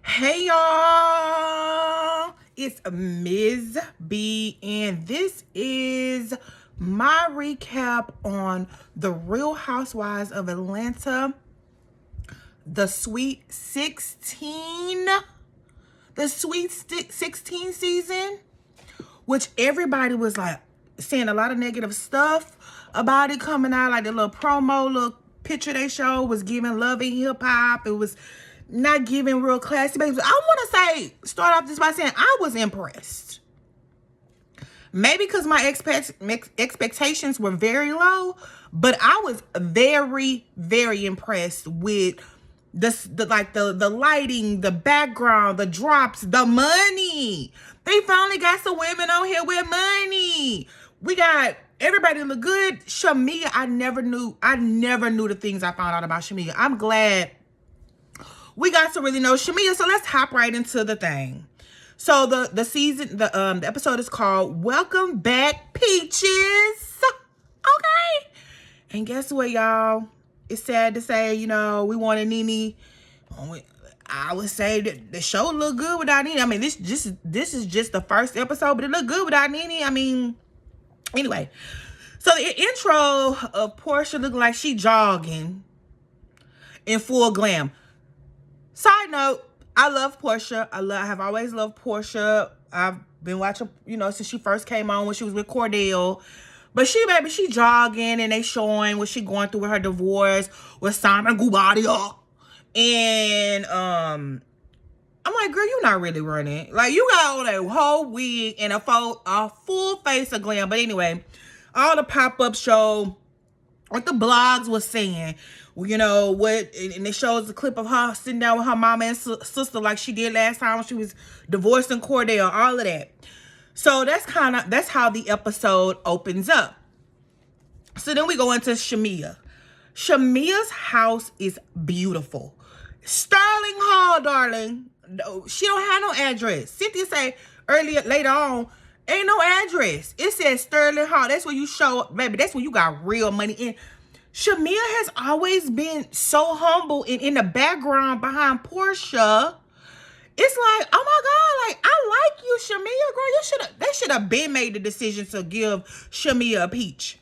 Hey y'all, it's Ms. B, and this is my recap on The Real Housewives of Atlanta, the Sweet 16, the Sweet 16 season, which everybody was like saying a lot of negative stuff about it coming out, like the little promo, little picture they showed was giving love and hip hop. It was not giving real classy babies. I want to start off this by saying I was impressed. Maybe because my expectations were very low, but I was very, very impressed with the lighting, the background, the drops, the money. They finally got some women on here with money. We got everybody look good. Shamea, I never knew the things I found out about Shamea. I'm glad we got to really know Shamea. So let's hop right into the thing. So the episode is called Welcome Back, Peaches. Okay. And guess what, y'all? It's sad to say, we wanted Nene. I would say that the show looked good without Nene. I mean, this is just the first episode, but it looked good without Nene. I mean, anyway. So the intro of Porsha looking like she jogging in full glam. Side note, I love Porsha. I have always loved Porsha. I've been watching, since she first came on when she was with Cordell. But she jogging and they showing what she going through with her divorce with Simon Guobadia. And I'm like, girl, you're not really running. Like, you got on a whole wig and a full face of glam. But anyway, all the pop-up show what the blogs was saying. And it shows the clip of her sitting down with her mama and sister like she did last time when she was divorcing Cordell, all of that. So that's how the episode opens up. So then we go into Shamea. Shamea's house is beautiful. Sterling Hall, darling. She don't have no address. Cynthia say later on, ain't no address. It says Sterling Hall. That's where you show up, baby. That's where you got real money in. Shamea has always been so humble and in the background behind Porsha. It's like, oh my God, like, I like you, Shamea, girl. They should have been made the decision to give Shamea a peach.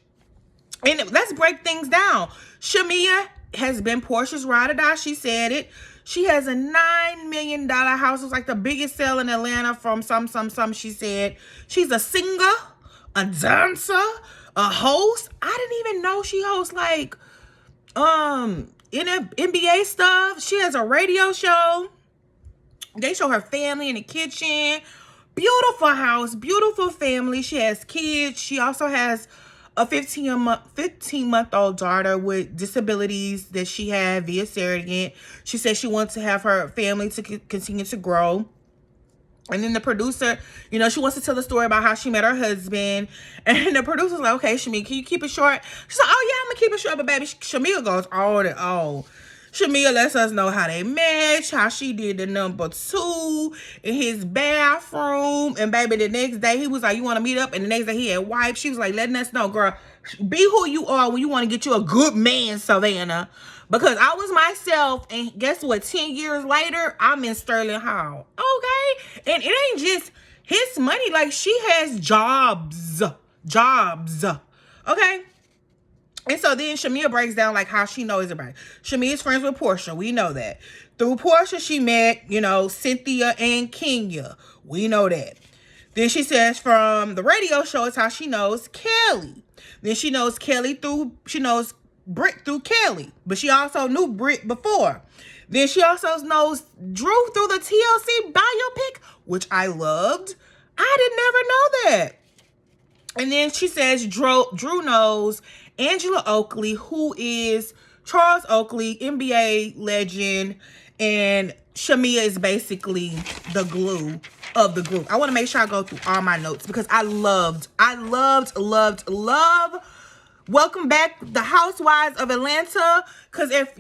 And let's break things down. Shamea has been Porsha's ride or die. She said it. She has a $9 million house. It's like the biggest sale in Atlanta from some, she said. She's a singer, a dancer, a host. I didn't even know she hosts like NBA stuff. She has a radio show. They show her family in the kitchen. Beautiful house, beautiful family. She has kids. She also has a 15-month-old daughter with disabilities that she had via surrogate. She said she wants to have her family to continue to grow. And then the producer, she wants to tell the story about how she met her husband. And the producer's like, okay, Shamea, can you keep it short? She's like, oh, yeah, I'm going to keep it short. But baby, Shamea goes on and on. Shamea lets us know how they met, how she did the number 2 in his bathroom. And baby, the next day, he was like, you want to meet up? And the next day, he had wipes. She was like, letting us know, girl, be who you are when you want to get you a good man, Savannah. Because I was myself, and guess what? 10 years later, I'm in Sterling Hall. Okay? And it ain't just his money. Like, she has jobs. Okay? And so then Shamea breaks down like how she knows everybody. Shamea's friends with Porsha. We know that. Through Porsha, she met, Cynthia and Kenya. We know that. Then she says from the radio show is how she knows Kelly. Then she knows Britt through Kelly. But she also knew Britt before. Then she also knows Drew through the TLC biopic, which I loved. I did never know that. And then she says Drew knows Angela Oakley, who is Charles Oakley, NBA legend, and Shamea is basically the glue of the group. I want to make sure I go through all my notes because I loved Welcome Back, the Housewives of Atlanta. Because if,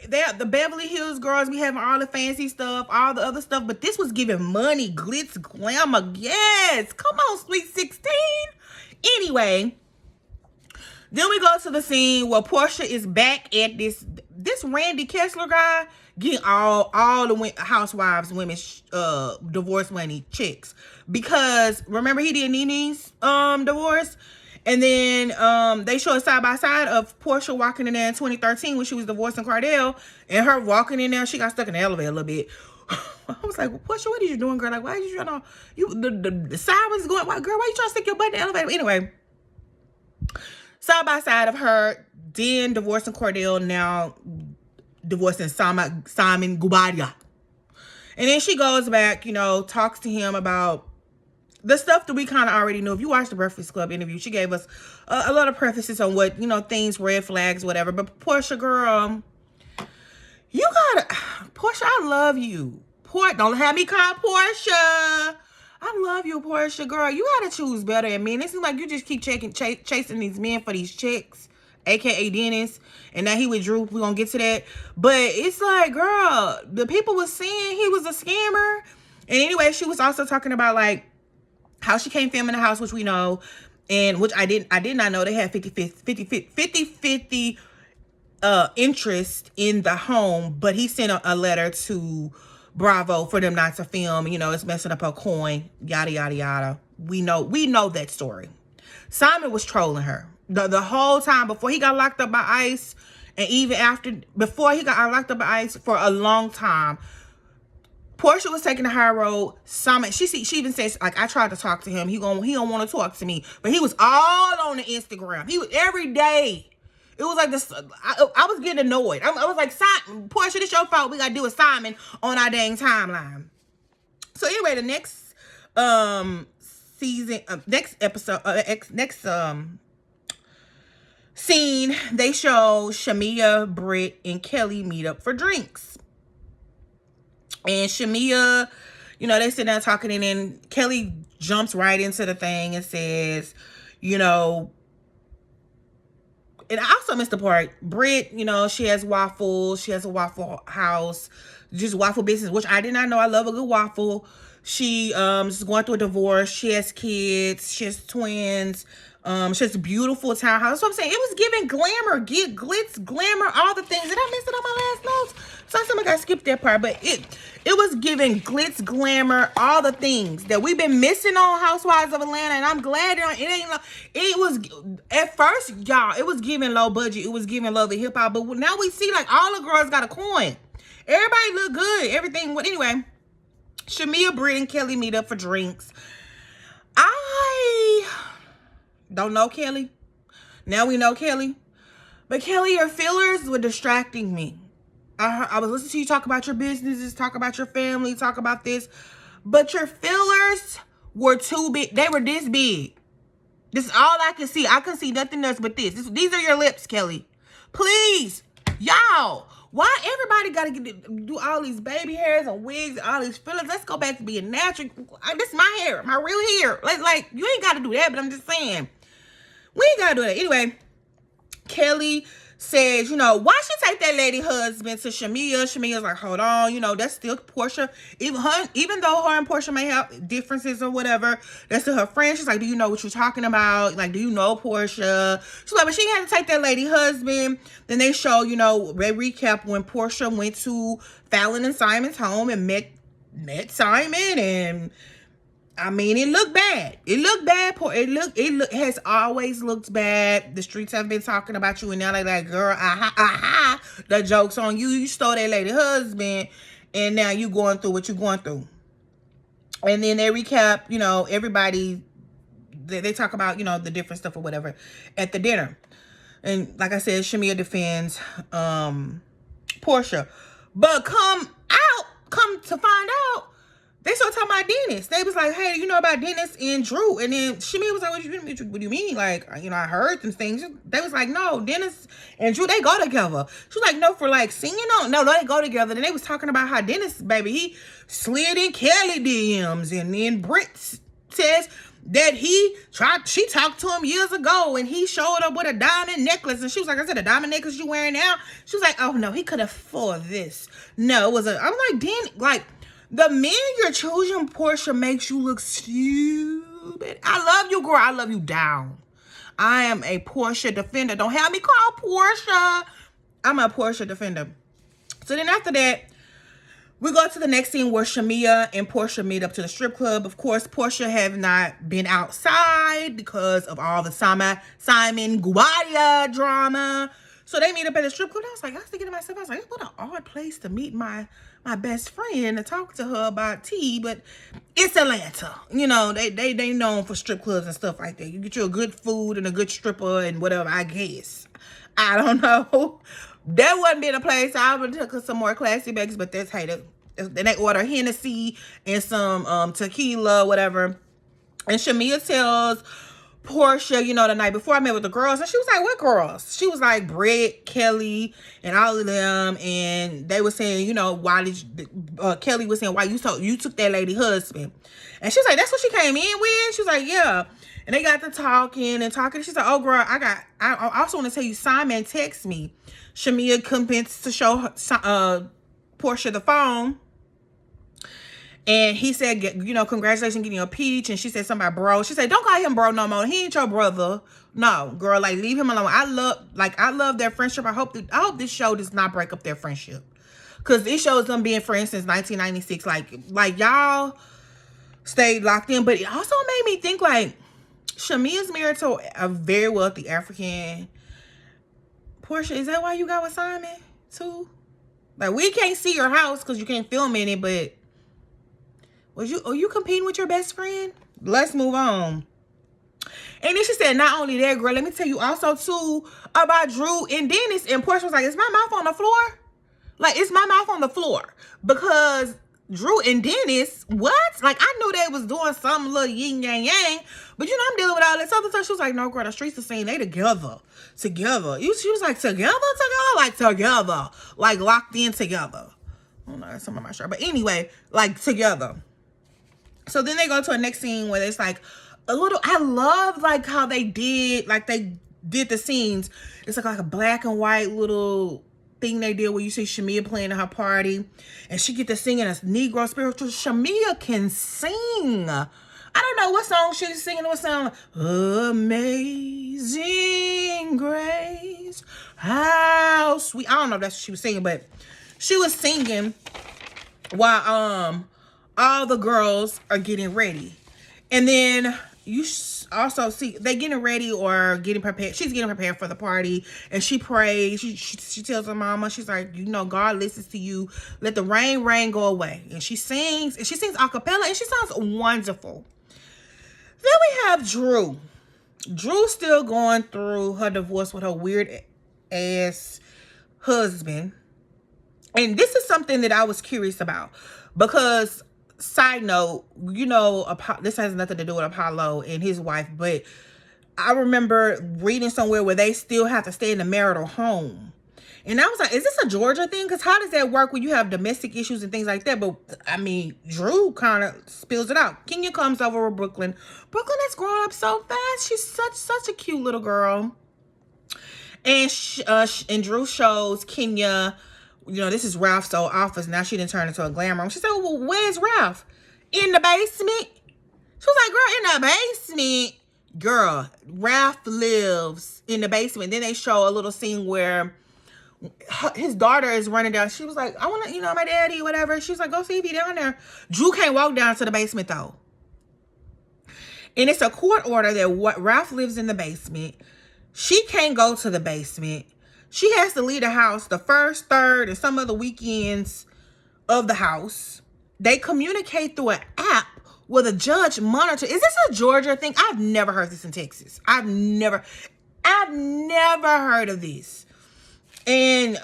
the Beverly Hills girls be having all the fancy stuff, all the other stuff, but this was giving money, glitz, glamour. Yes, come on, Sweet 16. Anyway, then we go to the scene where Porsha is back at this Randy Kessler guy getting all the housewives, women, divorce money chicks, because remember he did Nene's divorce, and then they showed side by side of Portia walking in there in 2013 when she was divorcing Cardell, and her walking in there. She got stuck in the elevator a little bit. I was like, well, Portia, what are you doing, girl? Like, why are you trying to, the sirens going, why, girl, why you trying to stick your butt in the elevator? Anyway, side by side of her, then divorcing Cordell, now divorcing Simon Guobadia. And then she goes back, you know, talks to him about the stuff that we kind of already knew. If you watched the Breakfast Club interview, she gave us a lot of prefaces on what, you know, things, red flags, whatever. But Portia, girl, you gotta, Portia, I love you. Don't have me call Portia. I love you, Portia, girl. You gotta choose better than me. And it seems like you just keep chasing these men for these chicks, aka Dennis. And now he withdrew. We're gonna get to that. But it's like, girl, the people was saying he was a scammer. And anyway, she was also talking about like how she came film in the house, which we know, and which I did not know they had 50-50 interest in the home, but he sent a letter to Bravo for them not to film. You know, it's messing up her coin, yada yada yada. We know that story. Simon was trolling her the whole time before he got locked up by ICE, and even before he got locked up by ICE for a long time. Portia was taking the high road. Simon, she even says, like, I tried to talk to him. He don't want to talk to me, but he was all on the Instagram. He was every day. It was like this. I was getting annoyed. I was like, Simon, Portia, this your fault. We got to deal with Simon on our dang timeline. So anyway, the next season, next episode, next scene, they show Shamea, Britt, and Kelly meet up for drinks. And Shamea, you know, they sit down talking, and then Kelly jumps right into the thing and says, you know, and I also missed the part. Britt, you know, she has waffles. She has a waffle house, just waffle business, which I did not know. I love a good waffle. She is going through a divorce. She has kids. She has twins. She has a beautiful townhouse. That's what I'm saying. It was giving glamour, glitz, glamour, all the things. Did I miss it on my last notes? So I got skipped that part, but it was giving glitz, glamour, all the things that we've been missing on Housewives of Atlanta, and I'm glad it was at first, y'all, it was giving low budget, it was giving love and hip hop, but now we see like all the girls got a coin. Everybody look good, everything. Well, anyway, Shamea, Britt, and Kelly meet up for drinks. I don't know Kelly. Now we know Kelly, but Kelly, your fillers were distracting me. I was listening to you talk about your businesses, talk about your family, talk about this, but your fillers were too big. They were this big. This is all I can see. I can see nothing else but this. These are your lips, Kelly. Please, y'all. Why everybody got to do all these baby hairs and wigs and all these fillers? Let's go back to being natural. This is my hair, my real hair. Like you ain't got to do that, but I'm just saying. We ain't got to do that. Anyway, Kelly says, you know, why she take that lady husband to Shamea? Shamea's like, hold on, you know, that's still Portia. Even though her and Portia may have differences or whatever, that's still her friend. She's like, do you know what you're talking about? Like, do you know Portia? She's like, but she had to take that lady husband. Then they show, you know, they recap when Portia went to Fallon and Simon's home and met Simon, and I mean, it looked bad. It looked bad. It has always looked bad. The streets have been talking about you, and now they're like, girl, aha, the joke's on you. You stole that lady husband, and now you going through what you're going through. And then they recap, you know, everybody, they talk about, you know, the different stuff or whatever at the dinner. And like I said, Shamea defends Portia. But come to find out, they started talking about Dennis. They was like, hey, you know about Dennis and Drew? And then Shamea was like, what do you mean? Like, you know, I heard some things. They was like, no, Dennis and Drew, they go together. She was like, no, for like singing on. No, they go together. And they was talking about how Dennis, baby, he slid in Kelly DMs. And then Britt says that she talked to him years ago, and he showed up with a diamond necklace. And she was like, I said, a diamond necklace you wearing now? She was like, oh no, he could afford this. No, it was I'm like, the men you're choosing, Portia, makes you look stupid. I love you, girl. I love you down. I am a Portia defender. Don't have me call Portia. I'm a Portia defender. So then after that, We go to the next scene where Shamea and Portia meet up to the strip club. Of course, Portia have not been outside because of all the Simon Guardia drama. So they meet up at the strip club. I was like, I was thinking to myself, I was like, what an odd place to meet my best friend and talk to her about tea. But it's Atlanta. You know, they known for strip clubs and stuff like that. You get you a good food and a good stripper and whatever, I guess. I don't know. That wouldn't be the place. I would have took some more classy bags, but that's how they order Hennessy and some tequila, whatever. And Shamea tells Portia, you know, the night before I met with the girls, and she was like, what girls? She was like, Brett, Kelly, and all of them, and they were saying, you know, why did Kelly was saying, why you took that lady husband? And she was like, that's what she came in with? She was like, yeah. And they got to talking. She's like, oh, girl, I also want to tell you, Simon texted me. Shamea convinced to show Portia the phone. And he said, you know, congratulations getting a peach. And she said something about bro. She said, don't call him bro no more. He ain't your brother. No, girl, like, leave him alone. I love their friendship. I hope this show does not break up their friendship. Because it shows them being friends since 1996. Like y'all stayed locked in. But it also made me think, like, Shamea's married to a very wealthy African. Portia, is that why you got with Simon too? Like, we can't see your house because you can't film in it, but are you competing with your best friend? Let's move on. And then she said, not only that, girl, let me tell you also too about Drew and Dennis. And Portia was like, is my mouth on the floor? Like, is my mouth on the floor? Because Drew and Dennis, what? Like, I knew they was doing some little yin yang yang, but you know, I'm dealing with all this other stuff. She was like, no, girl, the streets are saying they together. She was like, together, like together, like locked in together. I don't know, that's some of my shirt, but anyway, like together. So then they go to a next scene where it's like a little. I love like how they did the scenes. It's like a black and white little thing they did where you see Shamea playing at her party and she get to singing a Negro spiritual. Shamea can sing. I don't know what song she's singing. What song? Amazing Grace, how sweet. I don't know if that's what she was singing, but she was singing while all the girls are getting ready. And then you also see they getting ready or getting prepared. She's getting prepared for the party, and she prays. She tells her mama, she's like, you know, God listens to you. Let the rain go away. And she sings a cappella, and she sounds wonderful. Then we have Drew. Drew's still going through her divorce with her weird ass husband. And this is something that I was curious about because, side note, you know, this has nothing to do with Apollo and his wife, but I remember reading somewhere where they still have to stay in the marital home. And I was like, is this a Georgia thing? Because how does that work when you have domestic issues and things like that? But, I mean, Drew kind of spills it out. Kenya comes over with Brooklyn. Brooklyn has grown up so fast. She's such a cute little girl. And and Drew shows Kenya, you know, this is Ralph's old office. Now she didn't turn into a glam room. She said, well, where's Ralph? In the basement? She was like, girl, in the basement? Girl, Ralph lives in the basement. Then they show a little scene where his daughter is running down. She was like, I want to, you know, my daddy, whatever. She was like, go see if he down there. Drew can't walk down to the basement, though. And it's a court order that Ralph lives in the basement. She can't go to the basement. She has to leave the house the first, third, and some of the weekends of the house. They communicate through an app where the judge monitors. Is this a Georgia thing? I've never heard this in Texas. I've never heard of this. And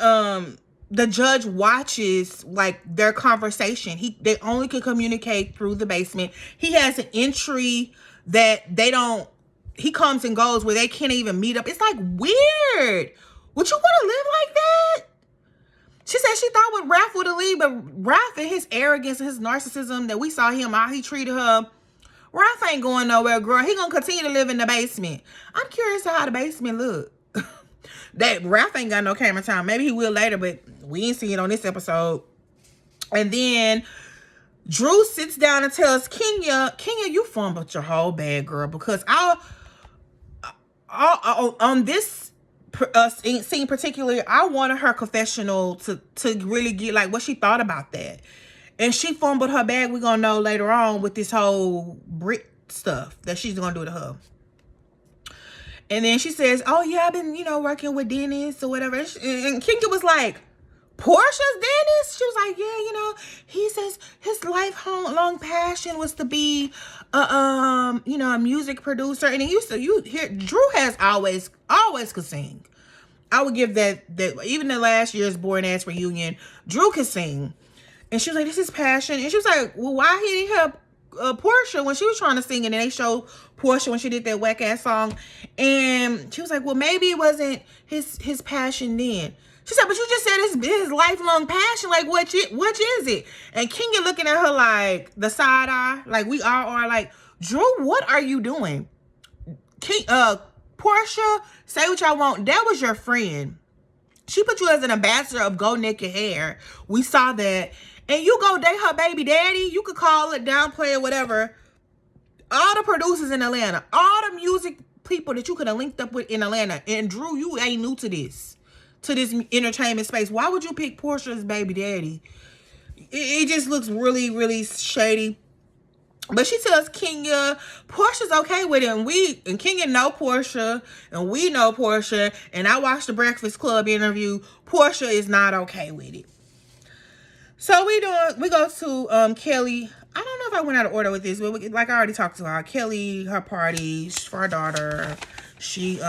the judge watches like their conversation. They only can communicate through the basement. He has an entry that he comes and goes where they can't even meet up. It's like weird. Would you want to live like that? She said she thought with Ralph would have leave, but Ralph and his arrogance and his narcissism that we saw him, how he treated her, Ralph ain't going nowhere, girl. He gonna continue to live in the basement. I'm curious to how the basement look. That Ralph ain't got no camera time. Maybe he will later, but we ain't see it on this episode. And then Drew sits down and tells Kenya, you fumbled your whole bag, girl, because on this scene particularly, I wanted her confessional to really get like what she thought about that. And she fumbled her bag. We're gonna know later on with this whole Brit stuff that she's gonna do to her. And then she says, oh yeah, I've been, working with Dennis or whatever. And Kenya was like, Portia's Dennis? She was like, yeah, he says his lifelong passion was to be a music producer. And you hear Drew has always could sing. I would give that even the last year's Born Ass reunion, Drew could sing. And she was like, this is passion. And she was like, well, why he didn't help Portia when she was trying to sing? And then they showed Portia when she did that whack ass song. And she was like, well, maybe it wasn't his passion then. She said, but you just said it's his lifelong passion. Like, which is it? And Kenya looking at her like the side eye, like we all are like, Drew, what are you doing? Portia, say what y'all want. That was your friend. She put you as an ambassador of Go Naked Hair. We saw that. And you go date her baby daddy. You could call it, downplay it, whatever. All the producers in Atlanta, all the music people that you could have linked up with in Atlanta. And Drew, you ain't new to this entertainment space. Why would you pick Portia's baby daddy? It just looks really, really shady. But she tells Kenya Portia's okay with it. And Kenya know Portia. And we know Portia. And I watched the Breakfast Club interview. Portia is not okay with it. So we go to Kelly. I don't know if I went out of order with this, but like I already talked about Kelly, her party for her daughter. She she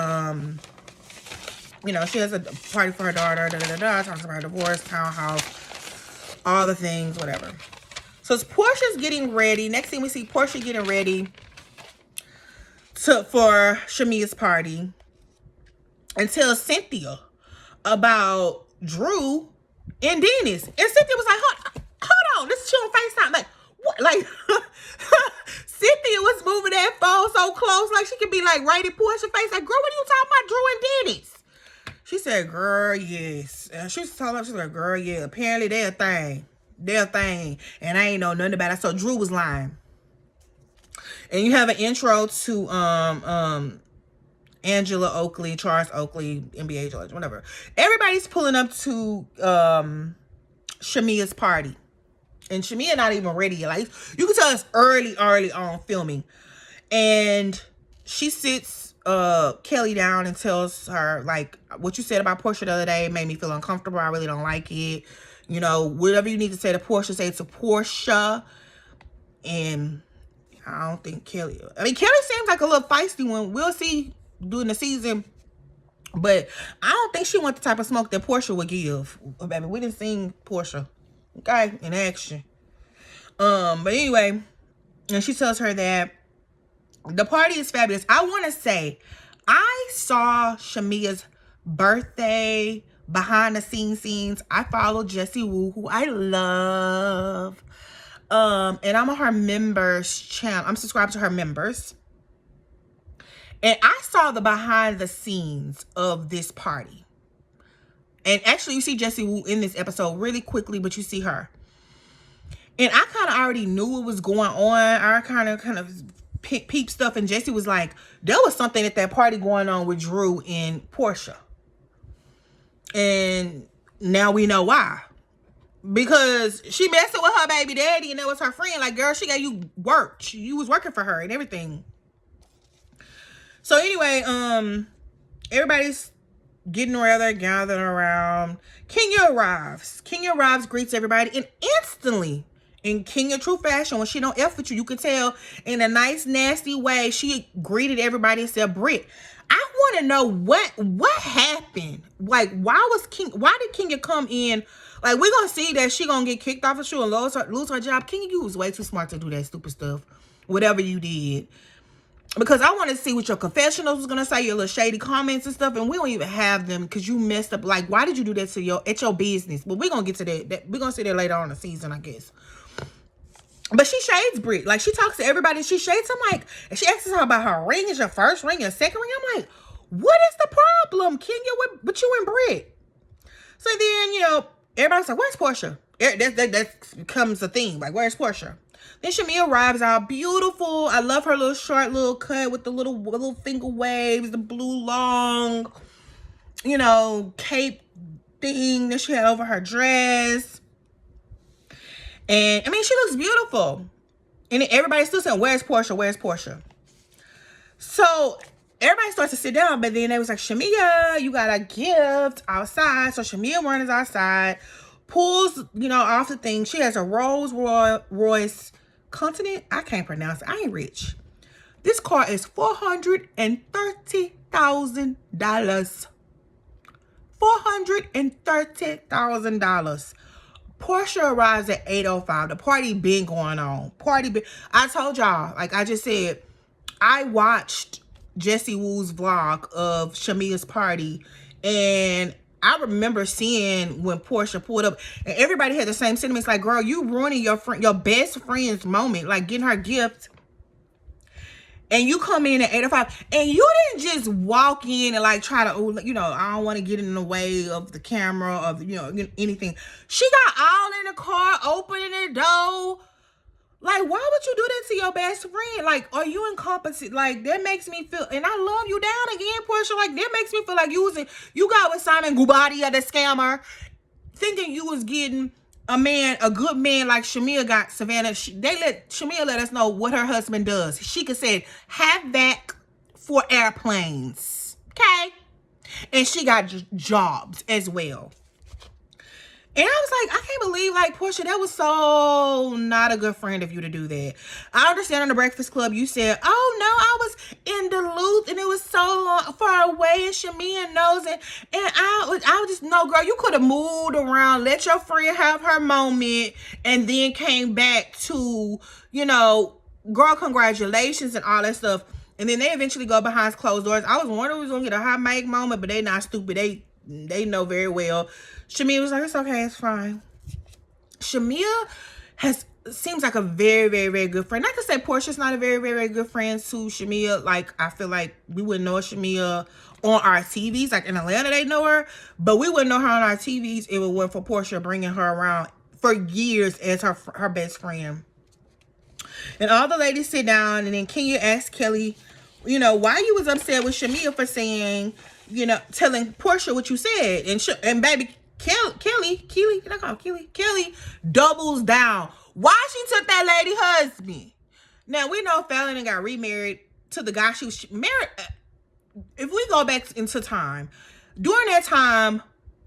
has a party for her daughter. Talks about her divorce, townhouse, all the things, whatever. So Portia's getting ready. Next thing we see Portia getting ready for Shamia's party, and tells Cynthia about Drew and Dennis. And Cynthia was like, hold on, this is on FaceTime. Like, what? Like, Cynthia was moving that phone so close, like she could be like right in Portia's face. Like, girl, what are you talking about, Drew and Dennis? She said, girl, yes. And she was telling her, she was like, girl, yeah, apparently they're a thing. They're a thing. And I ain't know nothing about it. So Drew was lying. And you have an intro to Angela Oakley, Charles Oakley, NBA George, whatever. Everybody's pulling up to Shamia's party. And Shamia not even ready. Like, you can tell it's early on filming. And she sits Kelly down and tells her, like, what you said about Portia the other day made me feel uncomfortable. I really don't like it. Whatever you need to say to Portia, say it to Portia. And I don't think Kelly seems like a little feisty one. We'll see during the season. But I don't think she wants the type of smoke that Portia would give. Baby, we didn't see Portia, okay, in action. But anyway, and she tells her that the party is fabulous. I want to say, I saw Shamia's birthday behind the scenes. I follow Jessie Woo, who I love. And I'm on her members channel. I'm subscribed to her members. And I saw the behind the scenes of this party. And actually, you see Jessie Woo in this episode really quickly, but you see her. And I kind of already knew what was going on. I kind of peep stuff. And Jessie was like, there was something at that party going on with Drew and Portia. And now we know why. Because she messing with her baby daddy and that was her friend. Like, girl, she got you worked. You was working for her and everything. So anyway, everybody's getting together, gathering around. Kenya arrives, greets everybody, and instantly, in Kenya true fashion, when she don't F with you, you can tell in a nice, nasty way, she greeted everybody and said, Britt, I want to know what happened. Like, why did Kenya come in? Like, we're going to see that she going to get kicked off the show and lose her job. Kenya, you was way too smart to do that stupid stuff, whatever you did. Because I want to see what your confessionals was going to say, your little shady comments and stuff. And we don't even have them because you messed up. Like, why did you do that at your business? But we're going to get to that. We're going to see that later on in the season, I guess. But she shades Britt. Like, she talks to everybody. She shades them, like, and she asks her about her ring. Is your first ring, your second ring? I'm like, what is the problem, Kenya, with you and Britt? So then, everybody's like, where's Portia? That becomes a theme. Like, where's Portia? Then Shamia arrives out beautiful. I love her little short little cut with the little finger waves, the blue long. cape thing that she had over her dress. And I mean, she looks beautiful. And everybody's still saying, where's Porsha? Where's Porsha? So everybody starts to sit down, but then they was like, Shamea, you got a gift outside. So Shamea runs outside, pulls, off the thing. She has a Rolls Royce Continent. I can't pronounce it. I ain't rich. This car is $430,000. $430,000. Porsha arrives at 8:05. The party been going on. I told y'all, like I just said, I watched Jessie Woo's vlog of Shamea's party, and I remember seeing when Porsha pulled up, and everybody had the same sentiments. Like, girl, you ruining your best friend's moment, like getting her gift. And you come in at 8:05, and you didn't just walk in and like try to, I don't want to get in the way of the camera of, anything. She got all in the car, opening the door. Like, why would you do that to your best friend? Like, are you incompetent? Like, that makes me feel, and I love you down again, Porsha. Like, that makes me feel like you got with Simon Guobadia, the scammer, thinking you was getting a good man like Shamea got Savannah. Shamea let us know what her husband does. She could say, have that for airplanes. Okay? And she got jobs as well. And I was like, I can't believe, like, Porsha, that was so not a good friend of you to do that. I understand on the Breakfast Club, you said, oh, no, I was in Duluth, and it was so far away, and Shamea knows it. And I was just, no, girl, you could have moved around, let your friend have her moment, and then came back to, girl, congratulations and all that stuff. And then they eventually go behind closed doors. I was wondering who was going to get a hot mic moment, but they not stupid. They know very well. Shamea was like, it's okay, it's fine. Shamea seems like a very, very, very good friend. Not to say Porsha's not a very, very, very good friend to Shamea. Like, I feel like we wouldn't know Shamea on our TVs. Like, in Atlanta, they know her. But we wouldn't know her on our TVs if it weren't for Porsha bringing her around for years as her best friend. And all the ladies sit down, and then Kenya asks Kelly, why you was upset with Shamea for saying, telling Porsha what you said. And baby, Kelly doubles down. Why she took that lady husband? Now, we know Fallon got remarried to the guy she was married. If we go back into time, during that time,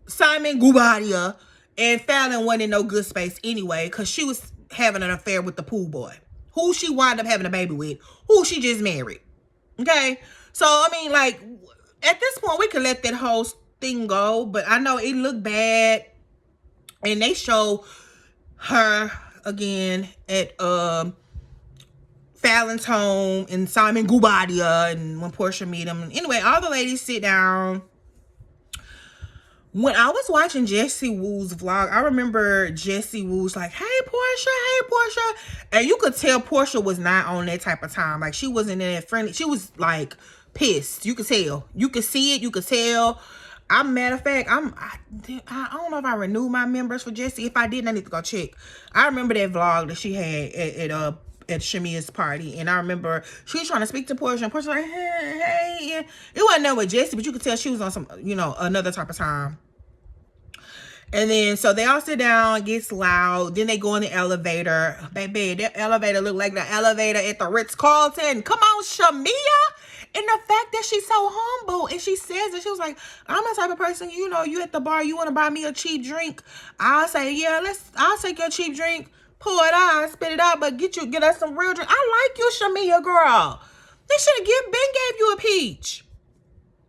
Simon Guobadia and Fallon wasn't in no good space anyway, because she was having an affair with the pool boy, who she wound up having a baby with, who she just married. Okay? So, I mean, like, at this point, we could let that whole thing go, but I know it looked bad. And they show her again at Fallon's home and Simon Guobadia, and when Porsha meet him. Anyway, all the ladies sit down. When I was watching Jessie Woo's vlog, I remember Jessie Woo's like, hey, Porsha. And you could tell Porsha was not on that type of time. Like, she wasn't in that friendly. She was like pissed. You could tell. You could see it. You could tell. Matter of fact, I don't know if I renewed my members for Jessie. If I didn't, I need to go check. I remember that vlog that she had at Shamea's party, and I remember she was trying to speak to Porsha, and Porsha was like, hey. It wasn't no with Jessie, but you could tell she was on some, another type of time. And then, so they all sit down, gets loud. Then they go in the elevator. Baby, that elevator looked like the elevator at the Ritz-Carlton. Come on, Shamea. And the fact that she's so humble, and she says it, she was like, I'm the type of person, you at the bar, you want to buy me a cheap drink. I'll say, yeah, I'll take your cheap drink, pour it out, spit it out, but get us some real drink. I like you, Shamea, girl. They should have gave you a peach.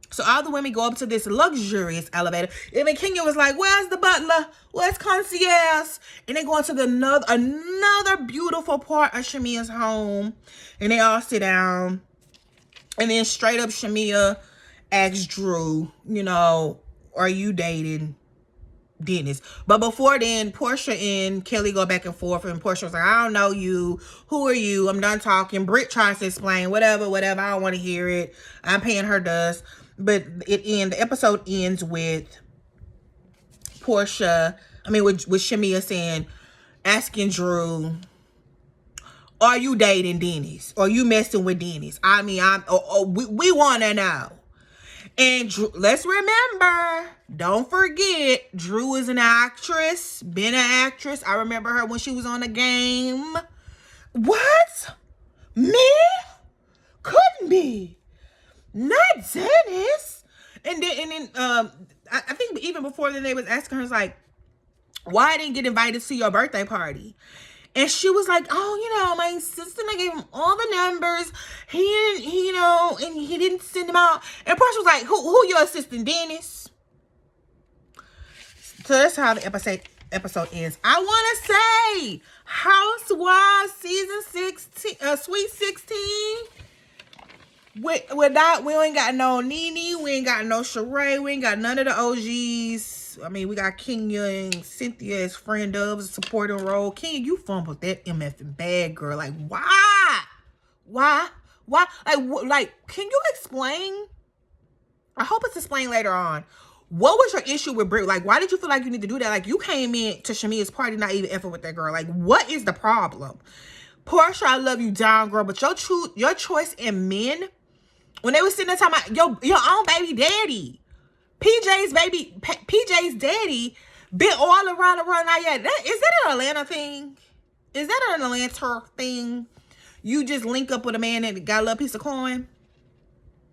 So all the women go up to this luxurious elevator. And then Kenya was like, where's the butler? Where's concierge? And they go into another beautiful part of Shamea's home. And they all sit down. And then straight up Shamea asks Drew, are you dating Dennis? But before then, Porsha and Kelly go back and forth. And Porsha was like, I don't know you. Who are you? I'm done talking. Britt tries to explain. Whatever. I don't want to hear it. I'm paying her dust. But the episode ends with Porsha, with Shamea saying, asking Drew, are you dating Dennis? Are you messing with Dennis? We want to know. And Drew, let's remember, don't forget, Drew is an actress, been an actress. I remember her when she was on the game. What? Me? Couldn't be. Not Dennis. And then I think even before then they was asking her, like, why I didn't get invited to your birthday party? And she was like, oh, my assistant, I gave him all the numbers. And he didn't send them out. And Portia was like, who your assistant, Dennis? So that's how the episode ends. I want to say, Housewives season 16, Sweet 16. We ain't got no Nene, we ain't got no Sheree, we ain't got none of the OGs. I mean, we got Kenya and Cynthia as friend of a supporting role. Kenya, you fumbled that MF bag, girl. Like, why? Like, can you explain? I hope it's explained later on. What was your issue with Britt? Like, why did you feel like you need to do that? Like, you came in to Shamia's party not even effort with that girl. Like, what is the problem? Portia, I love you down, girl, but your choice in men, when they were sitting there talking about your own baby daddy, PJ's daddy been all around out. Yeah, is that an Atlanta thing? Is that an Atlanta thing? You just link up with a man that got a little piece of coin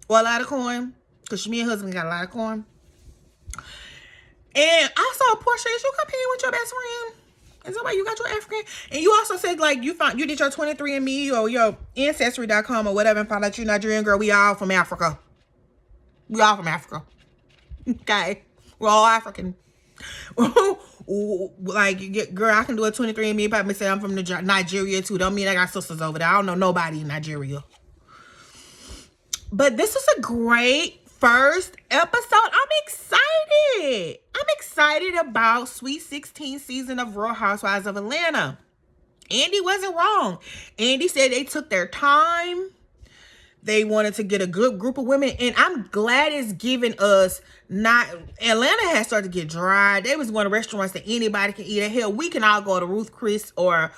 or a lot of coin, because me and husband got a lot of coin. And I saw Portia, is you competing with your best friend? Is that why you got your African? And you also said, like, you did your 23andMe or your Ancestry.com or whatever and found out you're Nigerian. Girl, we all from Africa. We all from Africa. Okay? We're all African. Like, girl, I can do a 23andMe. Probably say I'm from Nigeria, too. Don't mean I got sisters over there. I don't know nobody in Nigeria. But this was a great first episode. I'm excited. I'm excited about Sweet 16 season of Real Housewives of Atlanta. Andy wasn't wrong. Andy said they took their time. They wanted to get a good group of women. And I'm glad it's giving us Atlanta has started to get dry. They was going to restaurants that anybody can eat at. Hell, we can all go to Ruth Chris or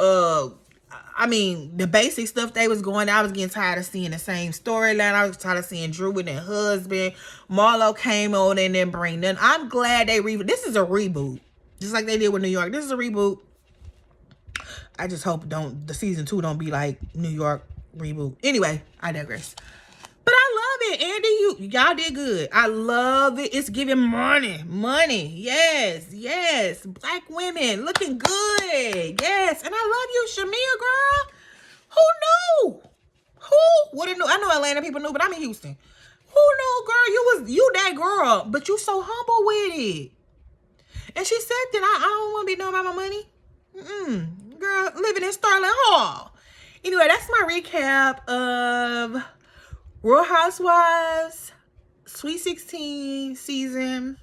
the basic stuff they was going. I was getting tired of seeing the same storyline. I was tired of seeing Drew and her husband. Marlo came on and then bring them. I'm glad they this is a reboot. Just like they did with New York. This is a reboot. I just hope the season 2 don't be like New York reboot. Anyway, I digress. But I love it, Andy. Y'all did good. I love it. It's giving money. Yes. Black women looking good. Yes, and I love you, Shamia, girl. Who knew? Who would have knew? I know Atlanta people knew, but I'm in Houston. Who knew, girl? You that girl, but you so humble with it. And she said that I don't want to be known by my money. Girl, living in Starling Hall. Anyway, that's my recap of Real Housewives Sweet 16 season.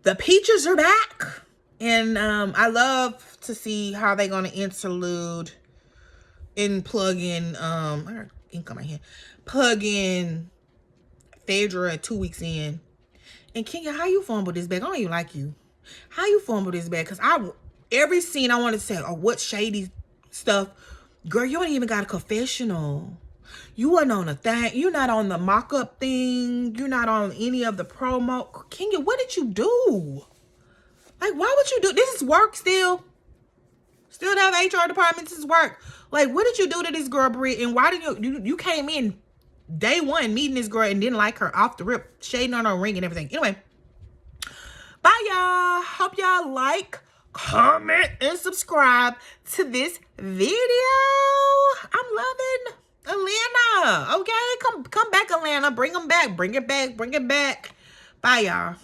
The Peaches are back. And I love to see how they're going to interlude and plug in, I got ink on my hand, plug in Phaedra 2 weeks in. And Kenya, how you fumble this bag? I don't even like you. How you fumble this bag? Because every scene I want to say, what shady stuff. Girl, you ain't even got a confessional. You wasn't on a thing. You're not on the mock-up thing. You're not on any of the promo. Kenya, what did you do? Like, why would you do this? Is work still? Still have HR department. This is work. Like, what did you do to this girl, Britt? And why did you came in day one meeting this girl and didn't like her off the rip, shading on her ring and everything. Anyway, bye, y'all. Hope y'all like, comment, and subscribe to this video. I'm loving Atlanta. Okay, come back, Atlanta. Bring them back. Bring it back. Bye, y'all.